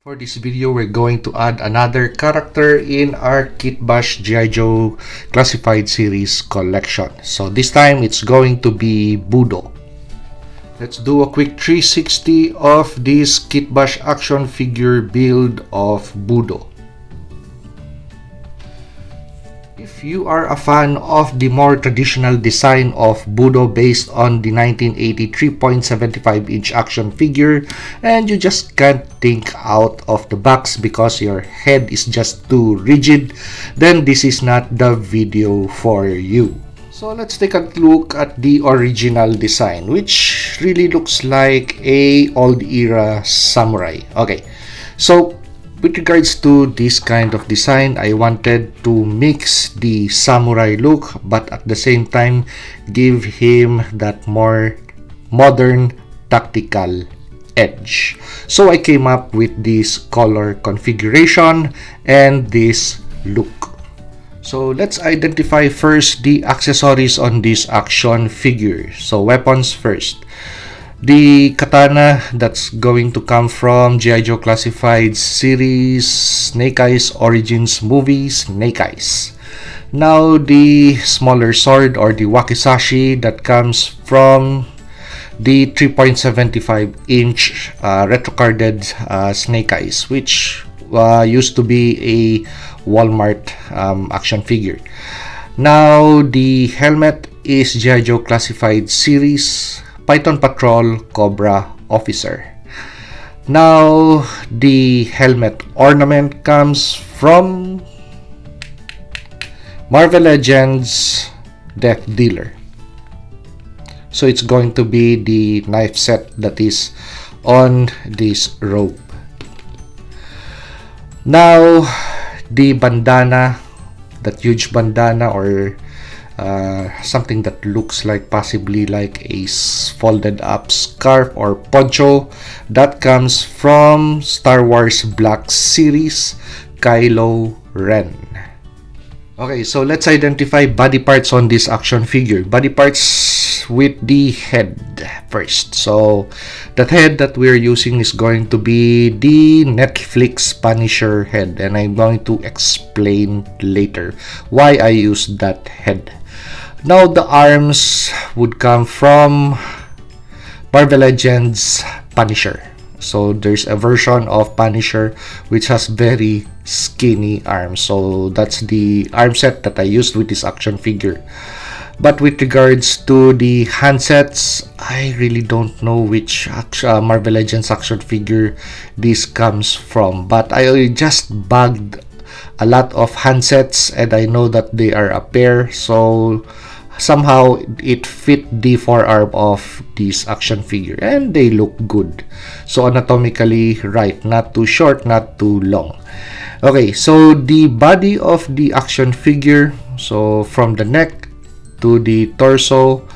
For this video, we're going to add another character in our kitbash GI-Joe classified series collection. So this time it's going to be Budo. Let's do a quick 360 of this kitbash action figure build of Budo. If you are a fan of the more traditional design of Budo based on the 1980 3.75-inch action figure and you just can't think out of the box because your head is just too rigid, then this is not the video for you. So let's take a look at the original design, which really looks like a old era samurai. Okay, so with regards to this kind of design, I wanted to mix the samurai look but at the same time give him that more modern tactical edge. So I came up with this color configuration and this look. So let's identify first the accessories on this action figure. So weapons first. The katana that's going to come from GI-Joe Classified series Snake Eyes Origins movie Snake Eyes. Now the smaller sword or the wakizashi that comes from the 3.75-inch retrocarded Snake Eyes, which used to be a Walmart action figure. Now the helmet is GI-Joe Classified series Python Patrol Cobra Officer. Now the helmet ornament comes from Marvel Legends Death Dealer. So it's going to be the knife set that is on this robe. Now the bandana, that huge bandana or something that looks like possibly like a folded up scarf or poncho, that comes from Star Wars Black Series Kylo Ren. Okay, so let's identify body parts on this action figure. Body parts with the head first. So that head that we're using is going to be the Netflix Punisher head, and I'm going to explain later why I used that head. Now the arms would come from Marvel Legends Punisher. So there's a version of Punisher which has very skinny arms. So that's the arm set that I used with this action figure. But with regards to the handsets, I really don't know which Marvel Legends action figure this comes from. But I just bagged a lot of handsets and I know that they are a pair. So somehow it fit the forearm of this action figure and they look good. So anatomically right, not too short, not too long. Okay, so the body of the action figure, so from the neck to the torso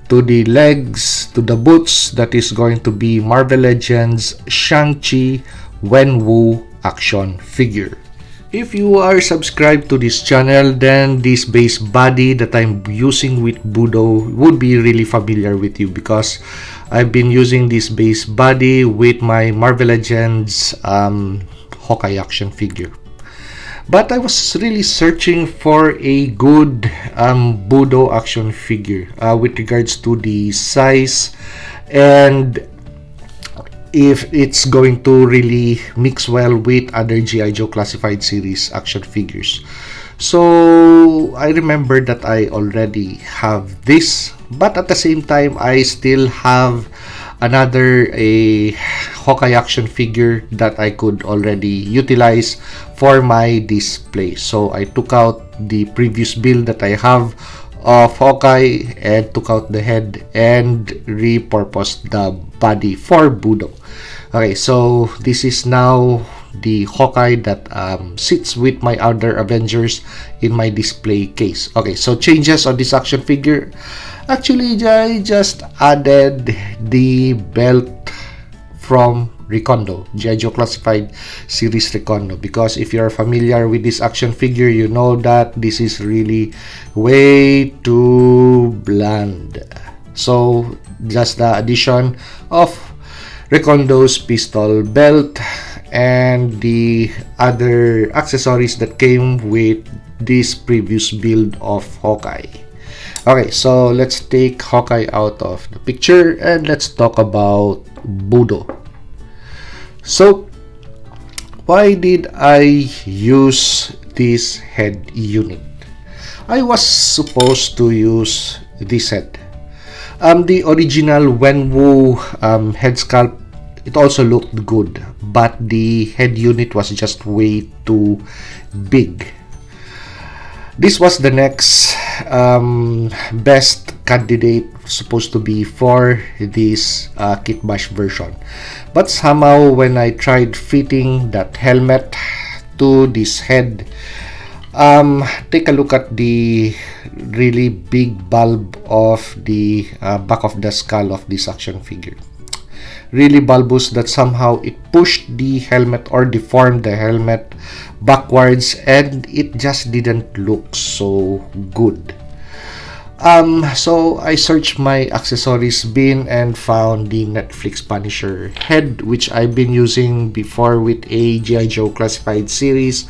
to the legs to the boots, that is going to be Marvel Legends Shang-Chi Wenwu action figure. If you are subscribed to this channel, then this base body that I'm using with Budo would be really familiar with you because I've been using this base body with my Marvel Legends Hawkeye action figure. But I was really searching for a good Budo action figure with regards to the size and if it's going to really mix well with other GI-Joe Classified series action figures. So I remember that I already have this, but at the same time I still have another Hawkeye action figure that I could already utilize for my display. So I took out the previous build that I have of Hawkeye and took out the head and repurposed the body for Budo. Okay, so this is now the Hawkeye that sits with my other Avengers in my display case. Okay, so changes on this action figure. Actually, I just added the belt from Recondo, GI-Joe Classified series Recondo, because if you're familiar with this action figure, you know that this is really way too bland. So just the addition of Recondo's pistol belt and the other accessories that came with this previous build of Hawkeye. Okay, so let's take Hawkeye out of the picture and let's talk about Budo. So why did I use this head unit? I was supposed to use this head. The original Wenwu head sculpt, it also looked good, but the head unit was just way too big. This was the next best candidate supposed to be for this kitbash version, but somehow when I tried fitting that helmet to this head, take a look at the really big bulb of the back of the skull of this action figure. Really bulbous that somehow it pushed the helmet or deformed the helmet backwards, and it just didn't look so good. So I searched my accessories bin and found the Netflix Punisher head, which I've been using before with a GI-Joe classified series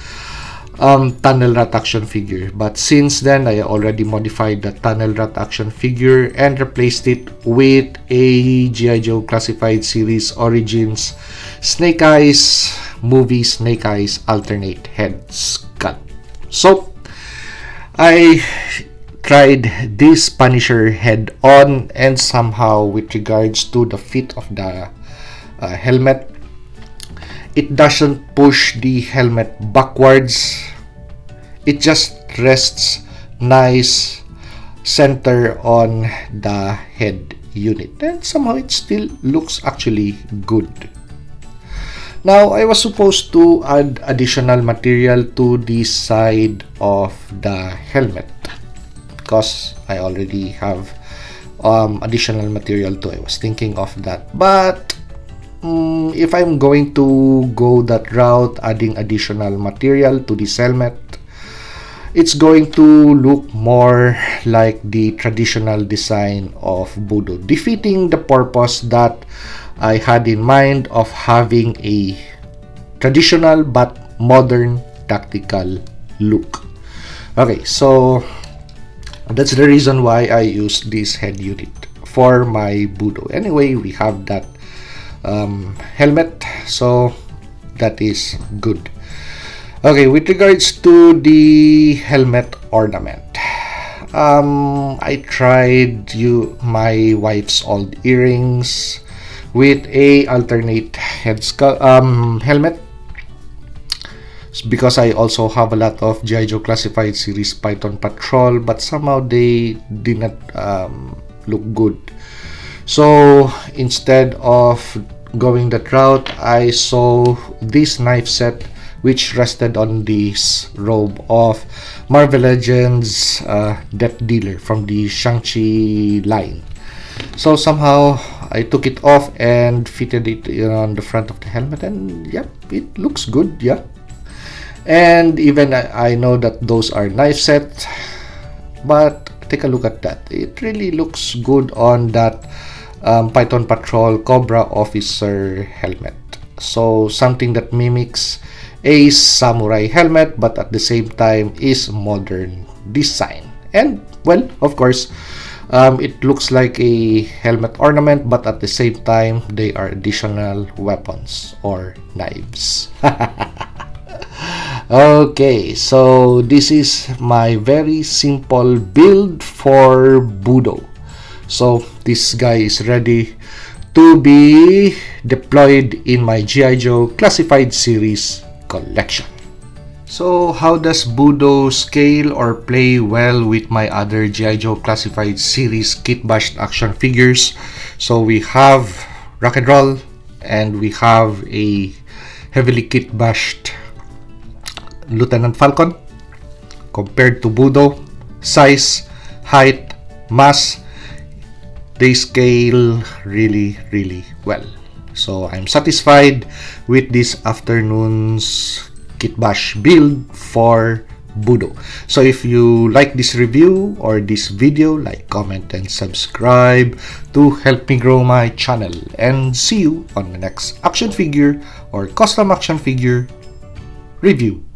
tunnel rat action figure, but since then I already modified the tunnel rat action figure and replaced it with a GI-Joe classified series origins Snake Eyes movie Snake Eyes alternate head sculpt. So I tried this Punisher head on, and somehow with regards to the fit of the helmet, it doesn't push the helmet backwards. It just rests nice center on the head unit, and somehow it still looks actually good. Now I was supposed to add additional material to the side of the helmet because I already have additional material too. I was thinking of that, but if I'm going to go that route, adding additional material to this helmet, it's going to look more like the traditional design of Budo, defeating the purpose that I had in mind of having a traditional but modern tactical look. Okay, so that's the reason why I use this head unit for my Budo. Anyway, we have that helmet, so that is good. Okay, with regards to the helmet ornament, I tried my wife's old earrings with a alternate head helmet, because I also have a lot of GI-Joe classified series Python Patrol, but somehow they did not look good. So instead of going that route, I saw this knife set which rested on this robe of Marvel Legends Death Dealer from the Shang-Chi line. So somehow I took it off and fitted it on the front of the helmet, and yep, it looks good, yeah. And even I know that those are knife set, but take a look at that. It really looks good on that Python Patrol Cobra Officer helmet. So something that mimics a samurai helmet, but at the same time is modern design. And well, of course, it looks like a helmet ornament, but at the same time they are additional weapons or knives. Okay, so this is my very simple build for Budo. So this guy is ready to be deployed in my GI-Joe classified series collection. So how does Budo scale or play well with my other GI-Joe classified series kitbashed action figures? So we have Rock and Roll, and we have a heavily kitbashed Lieutenant Falcon. Compared to Budo, size, height, mass, they scale really well. So I'm satisfied with this afternoon's kitbash build for Budo. So if you like this review or this video, like, comment, and subscribe to help me grow my channel. And see you on the next action figure or custom action figure review.